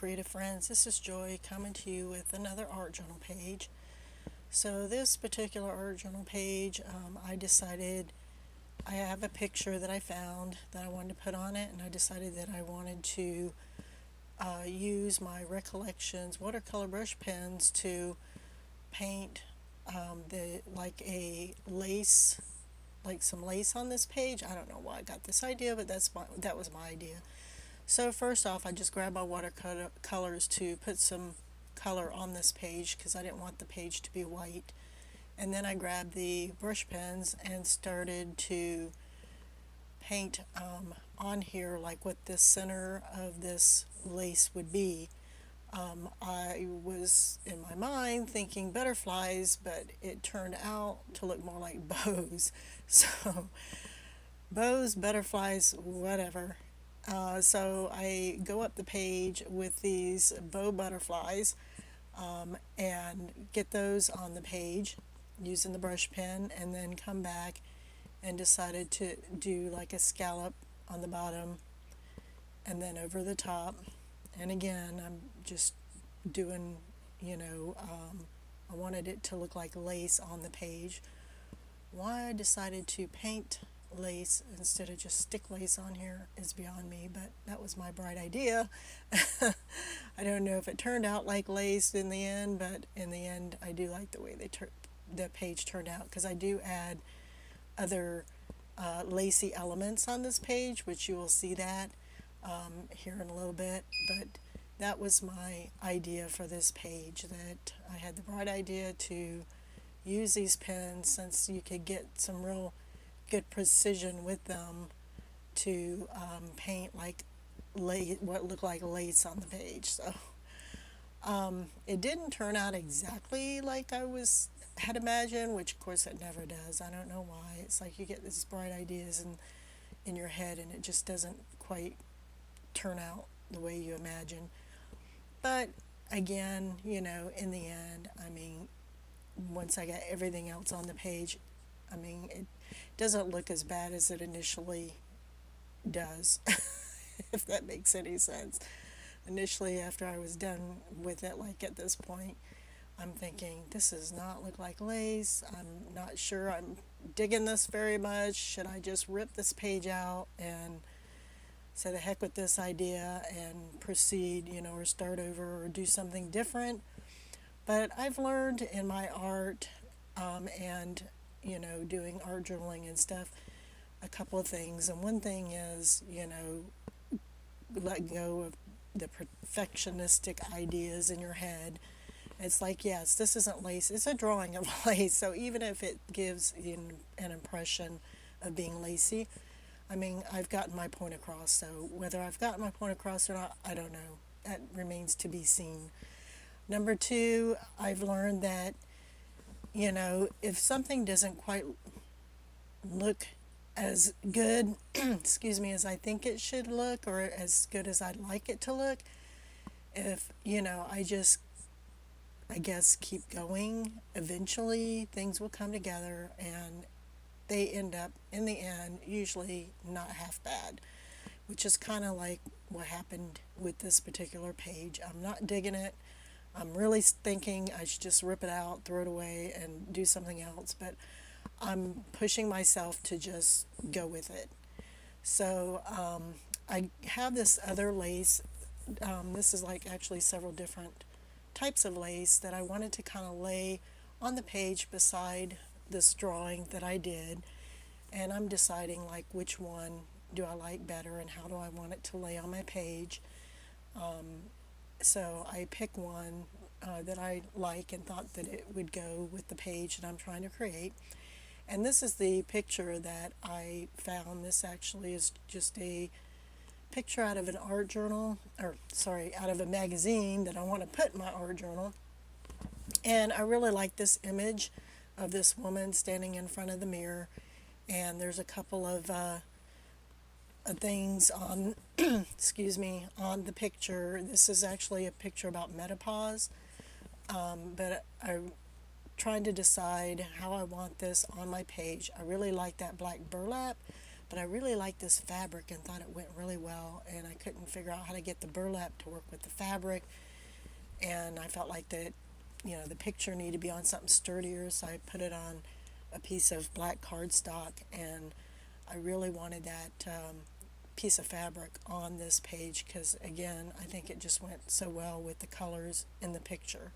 creative friends. This is Joy coming to you with another art journal page. So this particular art journal page, I decided I have a picture that I found that I wanted to put on it, and I decided that I wanted to use my Recollections watercolor brush pens to paint the like a lace, like some lace on this page. I don't know why I got this idea, but that was my idea. So first off, I just grabbed my watercolors to put some color on this page because I didn't want the page to be white. And then I grabbed the brush pens and started to paint on here like what the center of this lace would be. I was in my mind thinking butterflies, but it turned out to look more like bows. So bows, butterflies, whatever. So I go up the page with these bow butterflies and get those on the page using the brush pen, and then come back and decided to do like a scallop on the bottom and then over the top. And again, I'm just doing, I wanted it to look like lace on the page. Why I decided to paint lace instead of just stick lace on here is beyond me, but that was my bright idea. I don't know if it turned out like lace in the end, but in the end I do like the way the page turned out, because I do add other lacy elements on this page, which you will see that here in a little bit. But that was my idea for this page, that I had the bright idea to use these pens, since you could get some real good precision with them, to paint like what looked like lace on the page. So it didn't turn out exactly like I had imagined, which of course it never does. I don't know why. It's like you get these bright ideas in your head, and it just doesn't quite turn out the way you imagine. But again, in the end, once I got everything else on the page, it doesn't look as bad as it initially does, if that makes any sense. Initially, after I was done with it, like at this point, I'm thinking, this does not look like lace. I'm not sure I'm digging this very much. Should I just rip this page out and say the heck with this idea and proceed, or start over or do something different? But I've learned in my art and, doing art journaling and stuff, a couple of things. And one thing is, let go of the perfectionistic ideas in your head. It's like, yes, this isn't lace, it's a drawing of lace. So even if it gives an impression of being lacy, I've gotten my point across. So whether I've gotten my point across or not, I don't know. That remains to be seen. Number two, I've learned that, if something doesn't quite look as good, excuse me, as I think it should look, or as good as I'd like it to look, if, I guess keep going, eventually things will come together, and they end up, in the end, usually not half bad, which is kind of like what happened with this particular page. I'm not digging it. I'm really thinking I should just rip it out, throw it away, and do something else, but I'm pushing myself to just go with it. So I have this other lace. This is like actually several different types of lace that I wanted to kind of lay on the page beside this drawing that I did, and I'm deciding like which one do I like better and how do I want it to lay on my page. So I pick one that I like and thought that it would go with the page that I'm trying to create. And this is the picture that I found. This actually is just a picture out of an art journal, out of a magazine that I want to put in my art journal. And I really like this image of this woman standing in front of the mirror, and there's a couple of things on excuse me, on the picture. This is actually a picture about menopause, but I'm trying to decide how I want this on my page. I really like that black burlap, but I really liked this fabric and thought it went really well, and I couldn't figure out how to get the burlap to work with the fabric, and I felt like that, the picture needed to be on something sturdier, so I put it on a piece of black cardstock, and I really wanted that piece of fabric on this page because, again, I think it just went so well with the colors in the picture.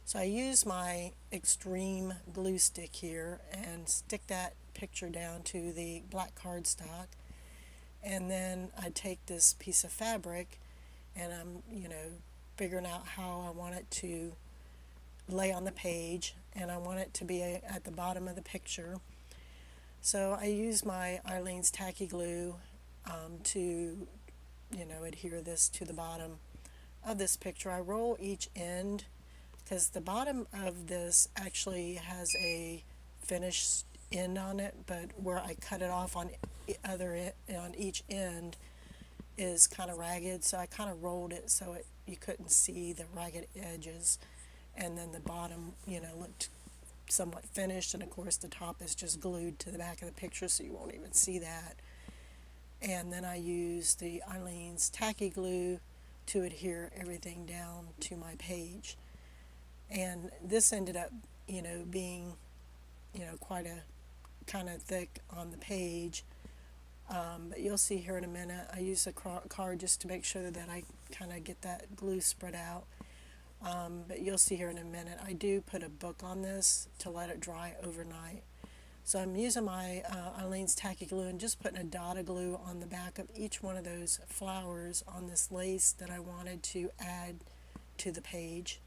So I use my extreme glue stick here and stick that picture down to the black cardstock, and then I take this piece of fabric and I'm figuring out how I want it to lay on the page, and I want it to be at the bottom of the picture. So I use my Eileen's tacky glue to adhere this to the bottom of this picture. I roll each end because the bottom of this actually has a finished end on it, but where I cut it off on each end is kind of ragged, so I kind of rolled it so you couldn't see the ragged edges, and then the bottom looked somewhat finished, and of course the top is just glued to the back of the picture, so you won't even see that. And then I use the Eileen's tacky glue to adhere everything down to my page, and this ended up being quite a kind of thick on the page, but you'll see here in a minute. I use a card just to make sure that I kind of get that glue spread out, but you'll see here in a minute. I do put a book on this to let it dry overnight. So I'm using my Eileen's tacky glue and just putting a dot of glue on the back of each one of those flowers on this lace that I wanted to add to the page.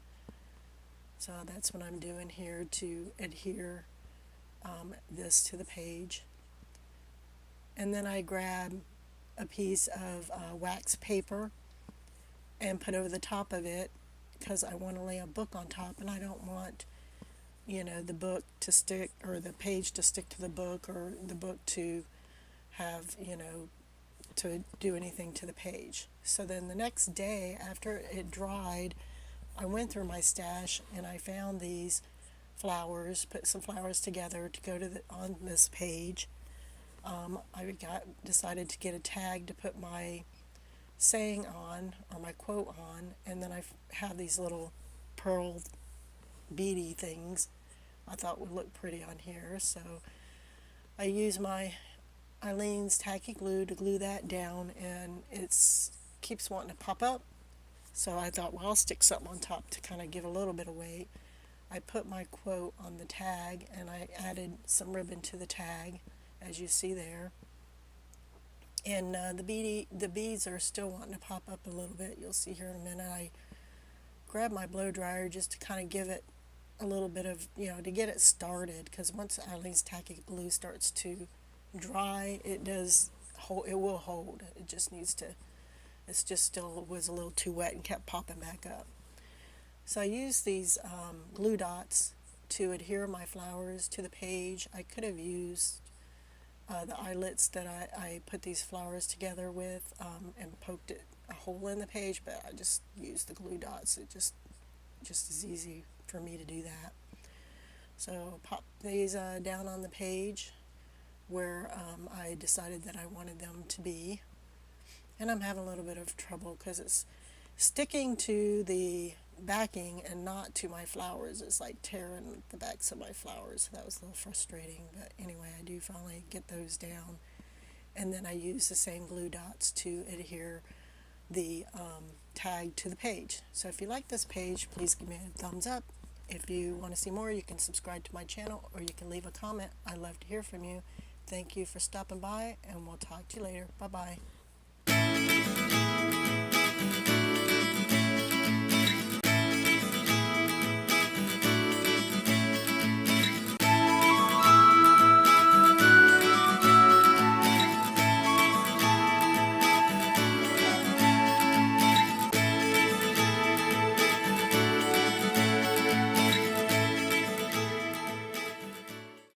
So that's what I'm doing here to adhere this to the page. And then I grab a piece of wax paper and put over the top of it because I want to lay a book on top, and I don't want the book to stick, or the page to stick to the book, or the book to have to do anything to the page. So then the next day after it dried, I went through my stash and I found these flowers, put some flowers together to go on this page. I decided to get a tag to put my saying on, or my quote on, and then I have these little pearl beady things I thought would look pretty on here. So I use my Eileen's tacky glue to glue that down, and it keeps wanting to pop up. So I thought, well, I'll stick something on top to kind of give a little bit of weight. I put my quote on the tag, and I added some ribbon to the tag, as you see there. And the beads are still wanting to pop up a little bit. You'll see here in a minute. I grab my blow dryer just to kind of give it a little bit of, to get it started, because once Eileen's tacky glue starts to dry, it will hold. It just needs to, it's just still was a little too wet and kept popping back up. So I used these glue dots to adhere my flowers to the page. I could have used the eyelets that I put these flowers together with and poked a hole in the page, but I just used the glue dots. It just is easy for me to do that. So pop these down on the page where I decided that I wanted them to be, and I'm having a little bit of trouble because it's sticking to the backing and not to my flowers. It's like tearing the backs of my flowers. So that was a little frustrating, but anyway, I do finally get those down, and then I use the same glue dots to adhere the tag to the page. So if you like this page, please give me a thumbs up. If you want to see more, you can subscribe to my channel, or you can leave a comment. I'd love to hear from you. Thank you for stopping by, and we'll talk to you later. Bye bye.